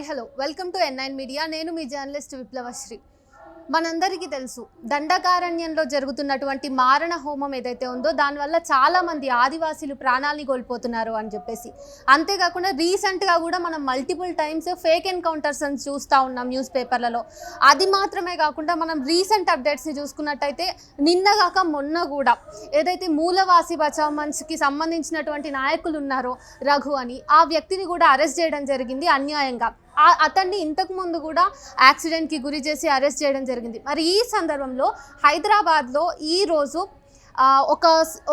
Hi hello welcome to N9 media. నేను మీ journalist విప్లవశ్రీ. మనందరికీ తెలుసు దండకారణ్యంలో జరుగుతున్నటువంటి మారణ హోమం ఏదైతే ఉందో దానివల్ల చాలామంది ఆదివాసీలు ప్రాణాలని కోల్పోతున్నారు అని చెప్పేసి. అంతేకాకుండా రీసెంట్గా కూడా మనం మల్టిపుల్ టైమ్స్ ఫేక్ ఎన్కౌంటర్స్ అని చూస్తూ ఉన్నాం న్యూస్ పేపర్లలో. అది మాత్రమే కాకుండా మనం రీసెంట్ అప్డేట్స్ని చూసుకున్నట్టయితే నిన్నగాక మొన్న కూడా ఏదైతే మూలవాసి బచావ్ మంచ్కి సంబంధించినటువంటి నాయకులు ఉన్నారో రఘు అని, ఆ వ్యక్తిని కూడా అరెస్ట్ చేయడం జరిగింది అన్యాయంగా. అతన్ని ఇంతకు ముందు కూడా యాక్సిడెంట్కి గురి చేసి అరెస్ట్ చేయడం జరిగింది. మరి ఈ సందర్భంలో హైదరాబాద్లో ఈరోజు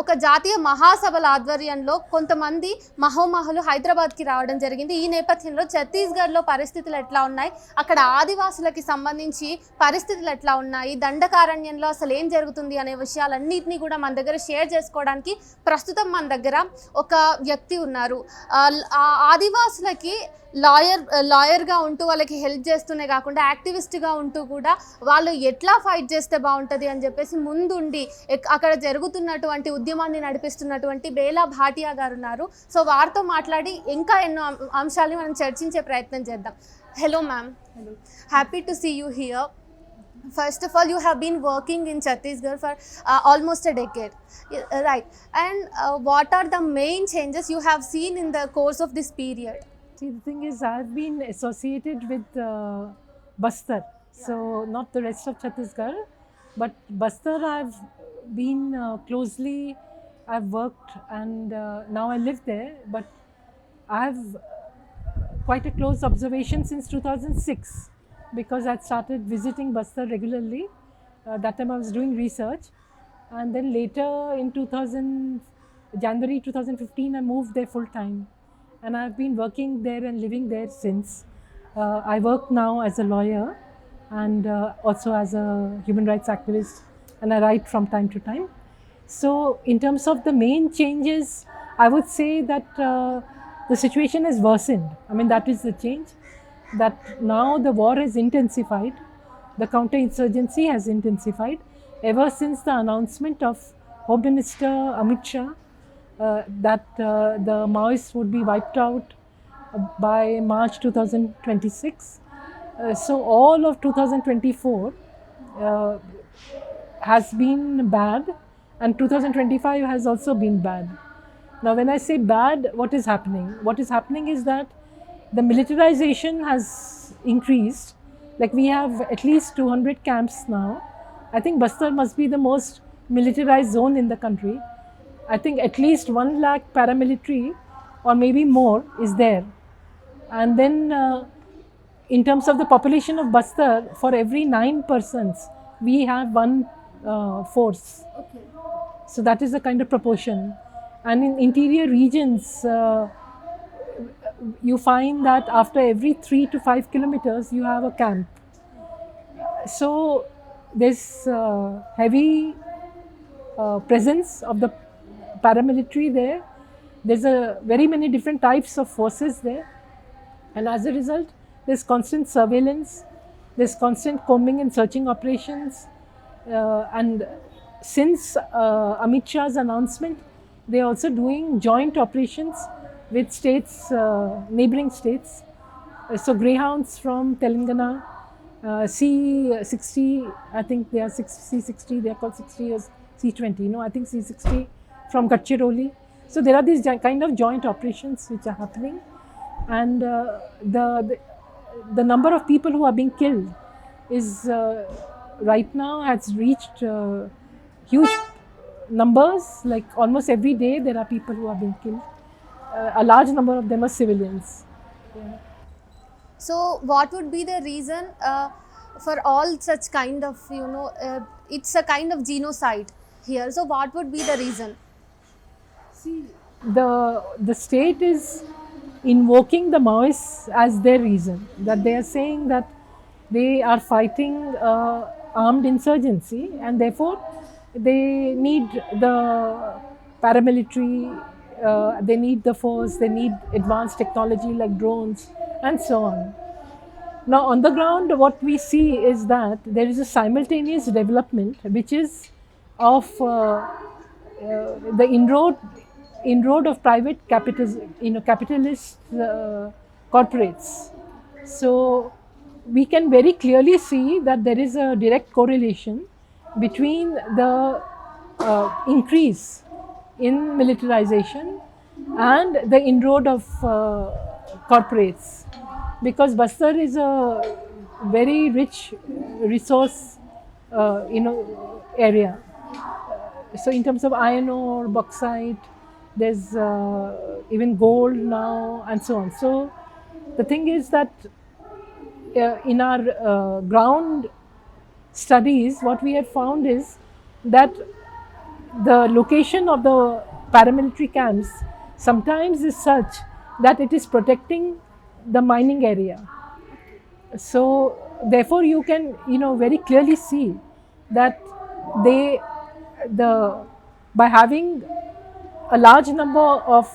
ఒక జాతీయ మహాసభల ఆధ్వర్యంలో కొంతమంది మహోమహులు హైదరాబాద్కి రావడం జరిగింది. ఈ నేపథ్యంలో ఛత్తీస్గఢ్లో పరిస్థితులు ఎట్లా ఉన్నాయి, అక్కడ ఆదివాసులకి సంబంధించి పరిస్థితులు ఎట్లా ఉన్నాయి, దండకారణ్యంలో అసలు ఏం జరుగుతుంది అనే విషయాలన్నింటినీ కూడా మన దగ్గర షేర్ చేసుకోవడానికి ప్రస్తుతం మన దగ్గర ఒక వ్యక్తి ఉన్నారు. ఆదివాసులకి లాయర్గా ఉంటూ వాళ్ళకి హెల్ప్ చేస్తూనే కాకుండా యాక్టివిస్ట్గా ఉంటూ కూడా వాళ్ళు ఎట్లా ఫైట్ చేస్తే బాగుంటుంది అని చెప్పేసి ముందుండి అక్కడ జరుగుతున్నటువంటి ఉద్యమాన్ని నడిపిస్తున్నటువంటి బేలా భాటియా గారు ఉన్నారు. సో వారితో మాట్లాడి ఇంకా ఎన్నో అంశాలని మనం చర్చించే ప్రయత్నం చేద్దాం. Hello ma'am. Hello, happy to see you here. First of all, you have been working in Chhattisgarh for almost a decade, right? And what are the main changes you have seen in the course of this period? See, the thing is, I've been associated with Bastar, so not the rest of Chhattisgarh, but Bastar I've been closely, I've worked, and now I live there, but I've quite a close observation since 2006, because I'd started visiting Bastar regularly. That time I was doing research, and then later in January 2015 I moved there full time, and I've been working there and living there since. I work now as a lawyer and also as a human rights activist, and I write from time to time. So in terms of the main changes, I would say that the situation has worsened. I mean, that is the change, that now the war has intensified, the counter-insurgency has intensified ever since the announcement of Home Minister Amit Shah that the Maoists would be wiped out by March 2026. So all of 2024 has been bad, and 2025 has also been bad. Now when I say bad, what is happening? What is happening is that the militarization has increased. Like, we have at least 200 camps now. I think Bastar must be the most militarized zone in the country. I think at least 1 lakh paramilitary or maybe more is there. And then in terms of the population of Bastar, for every 9 persons, we have 1 force. Okay. So that is the kind of proportion. And in interior regions, you find that after every 3 to 5 kilometers, you have a camp. So there's heavy presence of the paramilitary there. There's very many different types of forces there, and as a result, there's constant surveillance, there's constant combing and searching operations, and since Amit Shah's announcement, they're also doing joint operations with states, neighboring states. So greyhounds from Telangana, C60, I think they are C60, they are called 60 or C20, no, I think C60 from Gadchiroli. So there are these kind of joint operations which are happening, and the number of people who are being killed is right now has reached huge numbers. Like almost every day there are people who are being killed. A large number of them are civilians. Yeah. So what would be the reason for all such kind of, it's a kind of genocide here. So what would be the reason? See, the state is invoking the Maoists as their reason, that they are saying that they are fighting armed insurgency, and therefore they need the paramilitary, they need the force, they need advanced technology like drones and so on. Now on the ground, what we see is that there is a simultaneous development which is of the inroad of private capitalist corporates So we can very clearly see that there is a direct correlation between the increase in militarization and the inroad of corporates, because Bastar is a very rich resource area. So in terms of iron ore, bauxite, there's even gold now and so on. So the thing is that in our ground studies, what we have found is that the location of the paramilitary camps sometimes is such that it is protecting the mining area. So therefore you can very clearly see that they the by having a large number of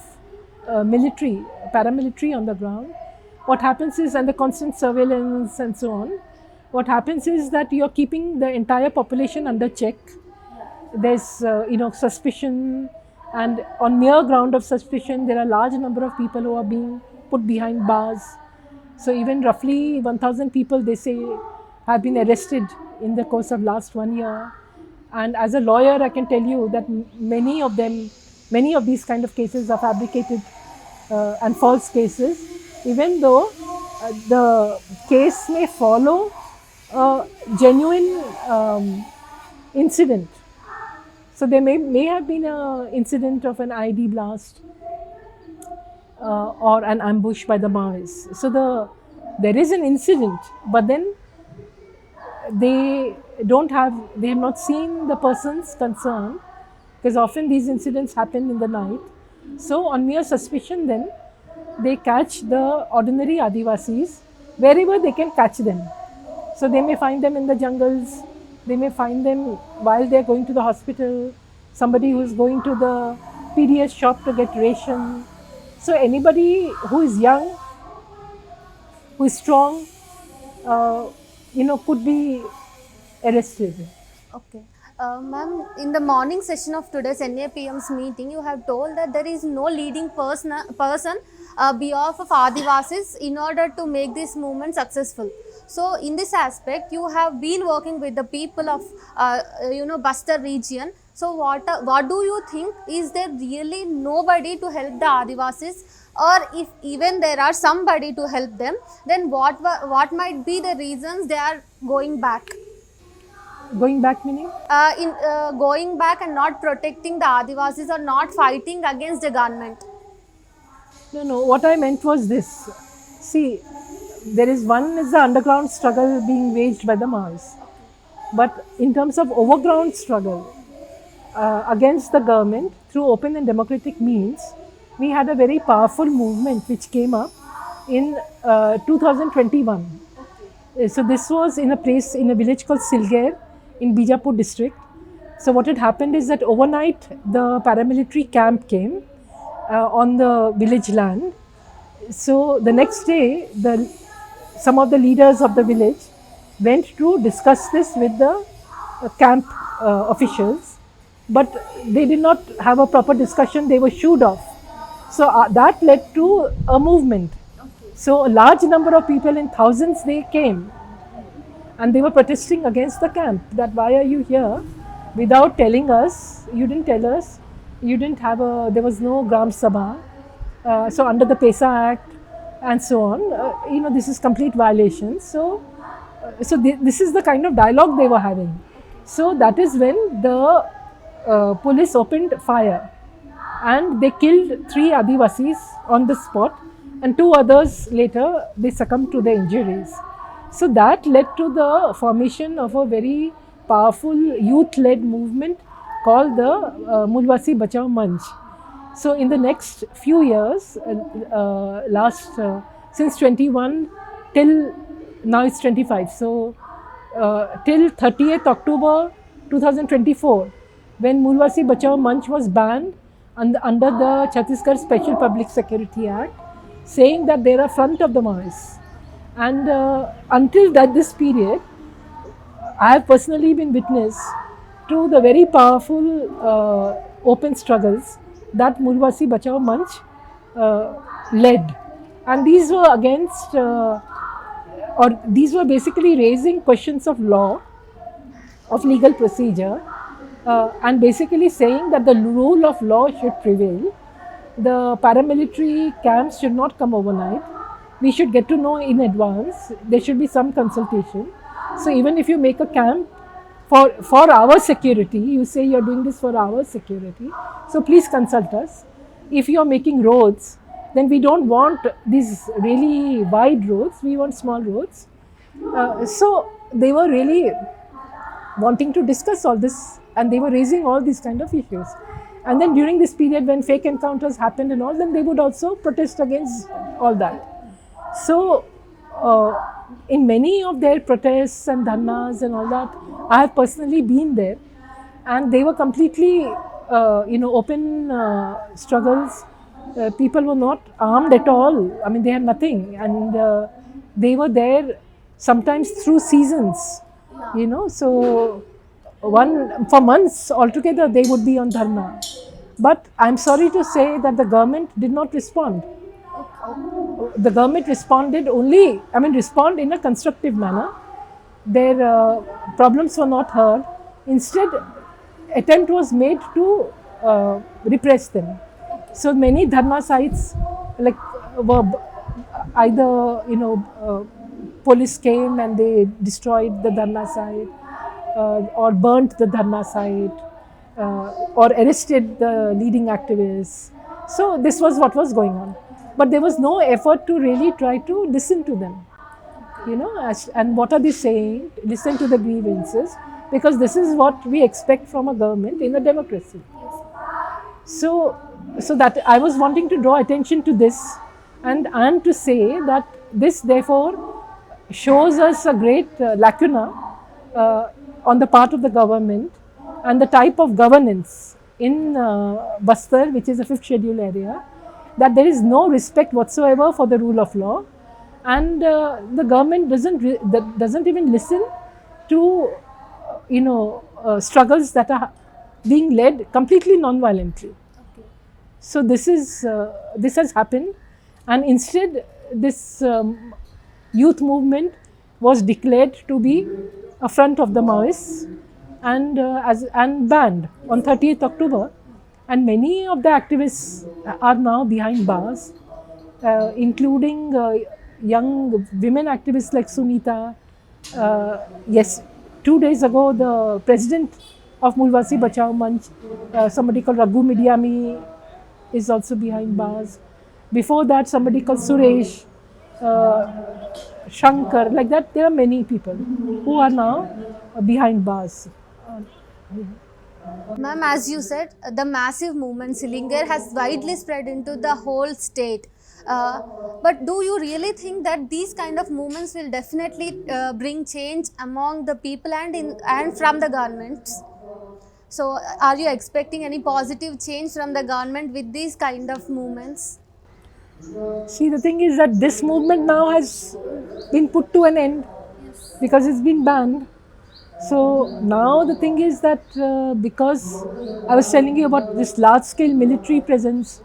paramilitary on the ground, what happens is, and the constant surveillance and so on, what happens is that you're keeping the entire population under check. There's suspicion, and on mere ground of suspicion there are large number of people who are being put behind bars. So even roughly 1000 people, they say, have been arrested in the course of last 1 year. And as a lawyer, I can tell you that many of these kind of cases are fabricated and false cases, even though the case may follow a genuine incident. So there may have been an incident of an IED blast or an ambush by the Maoists. So there is an incident, but then they have not seen the persons concerned, because often these incidents happen in the night. So on mere suspicion, then they catch the ordinary Adivasis wherever they can catch them. So they may find them in the jungles, they may find them while they are going to the hospital, somebody who is going to the PDS shop to get ration. So anybody who is young, who is strong, could be arrested. Okay. Ma'am, in the morning session of today's NAPM's meeting, you have told that there is no leading person behalf of Adivasis in order to make this movement successful. So in this aspect, you have been working with the people of Bastar region. So what do you think? Is there really nobody to help the Adivasis, or if even there are somebody to help them, then what might be the reasons they are going back? Going back meaning? Going back and not protecting the Adivasis or not fighting against the government. No, what I meant was this. See, there is the underground struggle being waged by the Maoists. But in terms of overground struggle against the government through open and democratic means, we had a very powerful movement which came up in 2021. So this was in a village called Silgair in Bijapur district. So what had happened is that overnight the paramilitary camp came on the village land. So the next day, some of the leaders of the village went to discuss this with the camp officials, but they did not have a proper discussion. They were shooed off. So that led to a movement. So a large number of people, in thousands, they came and they were protesting against the camp, that why are you here without telling us? You didn't tell us. You didn't have there was no Gram Sabha. So under the PESA Act and so on, this is complete violation. So this is the kind of dialogue they were having. So that is when the police opened fire and they killed 3 Adivasis on the spot, and 2 others later they succumbed to their injuries. So that led to the formation of a very powerful youth-led movement called the Mulwasi Bachao Manch. So in the next few years, since 21 till now it's 25. So till 30th October 2024, when Mulwasi Bachao Manch was banned under the Chhattisgarh Special Public Security Act, saying that they are front of the Maoists. And until this period, I have personally been witness to the very powerful open struggles that Mulwasi Bachao Manch led. And these were against or these were basically raising questions of law, of legal procedure, and basically saying that the rule of law should prevail. The paramilitary camps should not come overnight. We should get to know in advance. There should be some consultation. So even if you make a camp for our security, you say you're doing this for our security, so please consult us. If you're making roads, then we don't want these really wide roads, we want small roads. So they were really wanting to discuss all this, and they were raising all these kind of issues. And then during this period when fake encounters happened and all, then they would also protest against all that. So in many of their protests and dharnas and all that, I have personally been there, and they were completely open struggles. People were not armed at all. I mean, they had nothing, and they were there sometimes through seasons. So for months altogether they would be on dharna. But I'm sorry to say that the government did not respond. The government responded respond in a constructive manner. Their problems were not heard. Instead, attempt was made to repress them. So many dharna sites were either police came and they destroyed the dharna site, or burnt the dharna site, or arrested the leading activists. So this was what was going on. But there was no effort to really try to listen to them. And what are they saying? Listen to the grievances, because this is what we expect from a government in a democracy. So that I was wanting to draw attention to this, and to say that this therefore shows us a great lacuna on the part of the government and the type of governance in Bastar, which is a 5th schedule area, that there is no respect whatsoever for the rule of law, and the government doesn't even listen to struggles that are being led completely non-violently. So this has happened, and instead this youth movement was declared to be a front of the Maoists, and banned on 30th October. And many of the activists are now behind bars, including young women activists like Sunita. Yes, 2 days ago, the president of Mulwasi Bachao Manch, somebody called Raghu Midyami, is also behind bars. Before that, somebody called Suresh, Shankar, like that. There are many people who are now behind bars. Ma'am, as you said, the massive movement Silingir has widely spread into the whole state. But do you really think that these kind of movements will definitely bring change among the people and from the governments? So are you expecting any positive change from the government with these kind of movements? See, the thing is that this movement now has been put to an end because it's been banned. So now the thing is that because I was telling you about this large-scale military presence,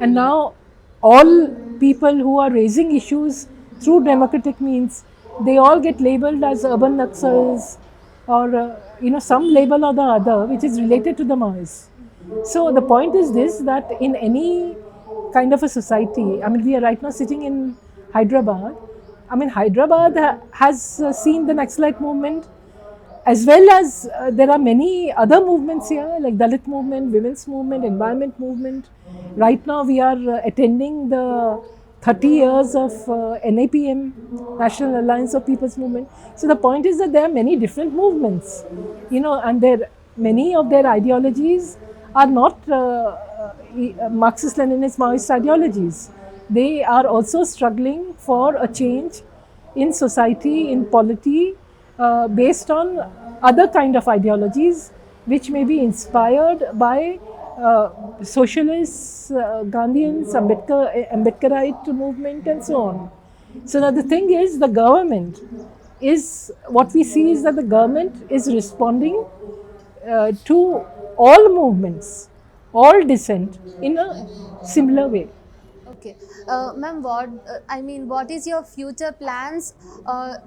and now all people who are raising issues through democratic means, they all get labelled as urban Naxals, or some label or the other which is related to the Maoists. So the point is this, that in any kind of a society, I mean, we are right now sitting in Hyderabad. I mean, Hyderabad has seen the Naxalite movement, as well as there are many other movements here, like Dalit movement, women's movement, environment movement. Right now we are attending the 30 years of NAPM, National Alliance of People's Movement. So the point is that there are many different movements, and many of their ideologies are not Marxist-Leninist Maoist ideologies. They are also struggling for a change in society, in polity, based on other kind of ideologies which may be inspired by socialists, Gandhians, Ambedkarite movement, and so on. So now the thing is, the government is, what we see is that the government is responding to all movements, all dissent in a similar way. Okay. Ma'am, what is your future plans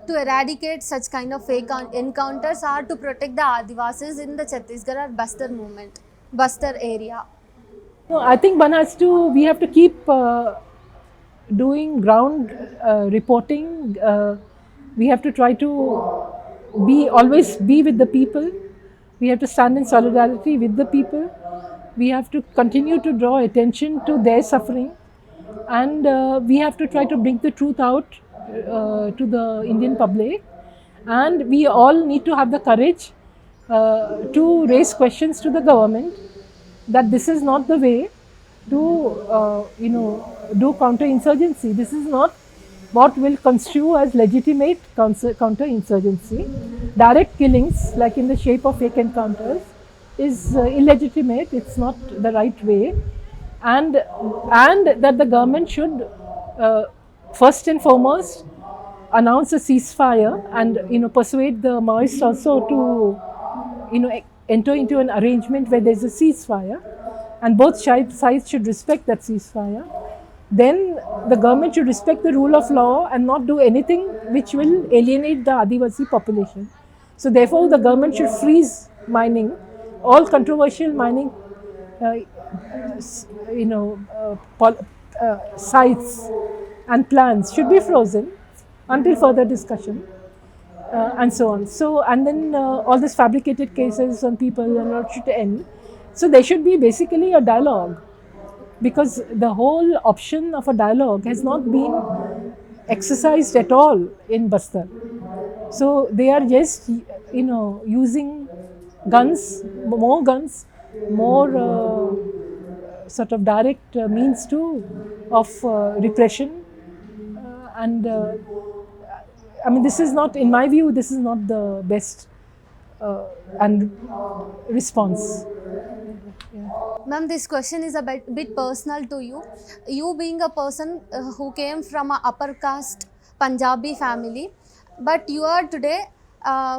to eradicate such kind of fake encounters or to protect the Adivasis in the Chhattisgarh or Bastar movement, Bastar area? No, I think we have to keep doing ground reporting. We have to try to always be with the people. We have to stand in solidarity with the people. We have to continue to draw attention to their suffering, and we have to try to bring the truth out to the Indian public. And we all need to have the courage to raise questions to the government that this is not the way to do counter-insurgency. This is not what will construe as legitimate counter-insurgency. Direct killings, like in the shape of fake encounters, is illegitimate. It's not the right way, and that the government should first and foremost announce a ceasefire and persuade the Maoists also to enter into an arrangement where there's a ceasefire, and both sides should respect that ceasefire. Then the government should respect the rule of law and not do anything which will alienate the Adivasi population. So therefore the government should freeze mining, all controversial mining sites and plans should be frozen until further discussion. And so on. So, and then all these fabricated cases on people and all should end. So there should be basically a dialogue, because the whole option of a dialogue has not been exercised at all in Bastar. So they are just using guns, more sort of direct means of repression, and I mean, this is not, in my view, this is not the best and response. Yeah. Ma'am, this question is a bit personal to you. You being a person who came from a upper caste Punjabi family, but you are today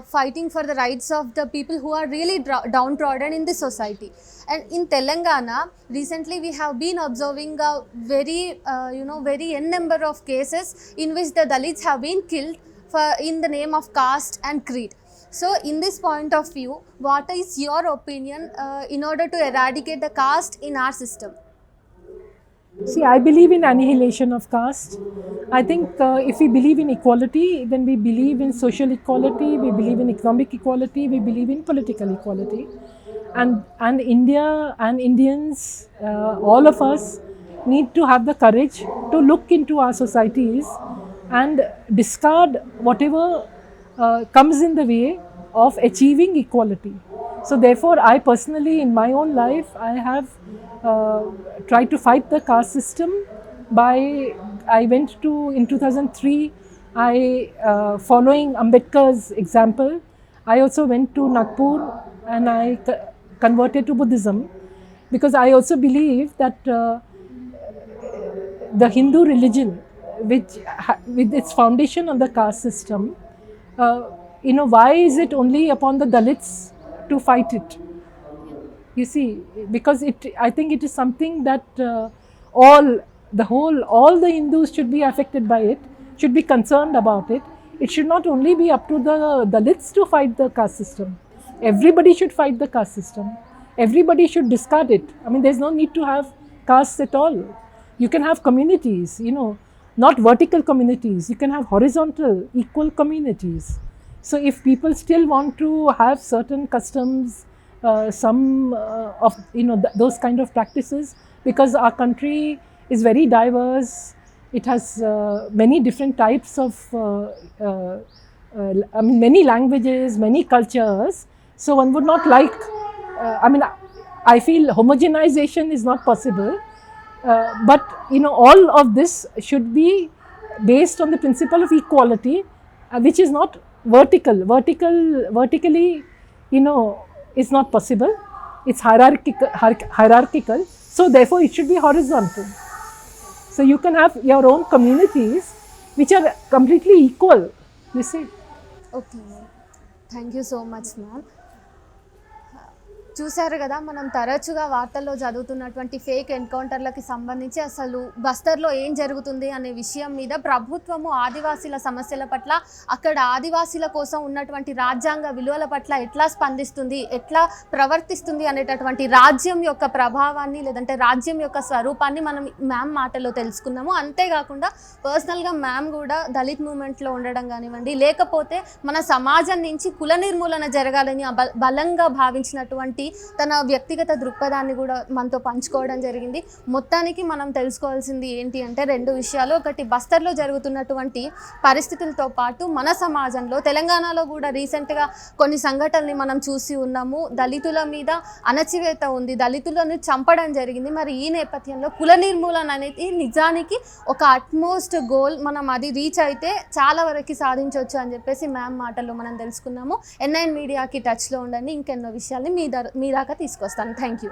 fighting for the rights of the people who are really downtrodden in the society. And in Telangana, recently we have been observing a very n number of cases in which the Dalits have been killed in the name of caste and creed. So in this point of view, what is your opinion in order to eradicate the caste in our system? See, I believe in annihilation of caste. I think if we believe in equality, then we believe in social equality, we believe in economic equality, we believe in political equality. And India and Indians, all of us need to have the courage to look into our societies and discard whatever comes in the way of achieving equality. So therefore, I personally, in my own life, I have tried to fight the caste system I went to, in 2003, following Ambedkar's example, I also went to Nagpur and I converted to Buddhism, because I also believe that the Hindu religion, with its foundation on the caste system, why is it only upon the Dalits to fight it? You see, because I think it is something that all the Hindus should be affected by it, should be concerned about it. It should not only be up to the Dalits to fight the caste system. Everybody should fight the caste system. Everybody should discard it. I mean, there's no need to have castes at all. You can have communities, not vertical communities. You can have horizontal, equal communities. So if people still want to have certain customs, some of those kind of practices, because our country is very diverse, it has many different types of many languages, many cultures. So one would not like, I feel homogenization is not possible, but all of this should be based on the principle of equality, which is not vertically, is not possible. It's hierarchical. So therefore, it should be horizontal. So you can have your own communities which are completely equal, you see. Okay, thank you so much, ma'am. చూశారు కదా, మనం తరచుగా వార్తల్లో చదువుతున్నటువంటి fake ఎన్కౌంటర్లకి సంబంధించి అసలు బస్తర్లో ఏం జరుగుతుంది అనే విషయం మీద ప్రభుత్వము ఆదివాసీల సమస్యల పట్ల, అక్కడ ఆదివాసీల కోసం ఉన్నటువంటి రాజ్యాంగ విలువల పట్ల ఎట్లా స్పందిస్తుంది, ఎట్లా ప్రవర్తిస్తుంది అనేటటువంటి రాజ్యం యొక్క ప్రభావాన్ని లేదంటే రాజ్యం యొక్క స్వరూపాన్ని మనం మ్యామ్ మాటలో తెలుసుకున్నాము. అంతేకాకుండా పర్సనల్గా మ్యామ్ కూడా దళిత్ మూమెంట్లో ఉండడం కానివ్వండి, లేకపోతే మన సమాజం నుంచి కుల నిర్మూలన జరగాలని బలంగా భావించినటువంటి తన వ్యక్తిగత దృక్పథాన్ని కూడా మనతో పంచుకోవడం జరిగింది. మొత్తానికి మనం తెలుసుకోవాల్సింది ఏంటి అంటే 2 విషయాలు. ఒకటి, బస్తర్లో జరుగుతున్నటువంటి పరిస్థితులతో పాటు మన సమాజంలో తెలంగాణలో కూడా రీసెంట్గా కొన్ని సంఘటనల్ని మనం చూసి ఉన్నాము. దళితుల మీద అణచివేత ఉంది, దళితులను చంపడం జరిగింది. మరి ఈ నేపథ్యంలో కుల నిర్మూలన అనేది నిజానికి ఒక అట్మోస్ట్ గోల్. మనం అది రీచ్ అయితే చాలా వరకు సాధించవచ్చు అని చెప్పేసి మ్యామ్ మాటల్లో మనం తెలుసుకున్నాము. N9 మీడియాకి టచ్లో ఉండండి, ఇంకెన్నో విషయాల్ని మీ దాకా తీసుకొస్తాను. Thank you.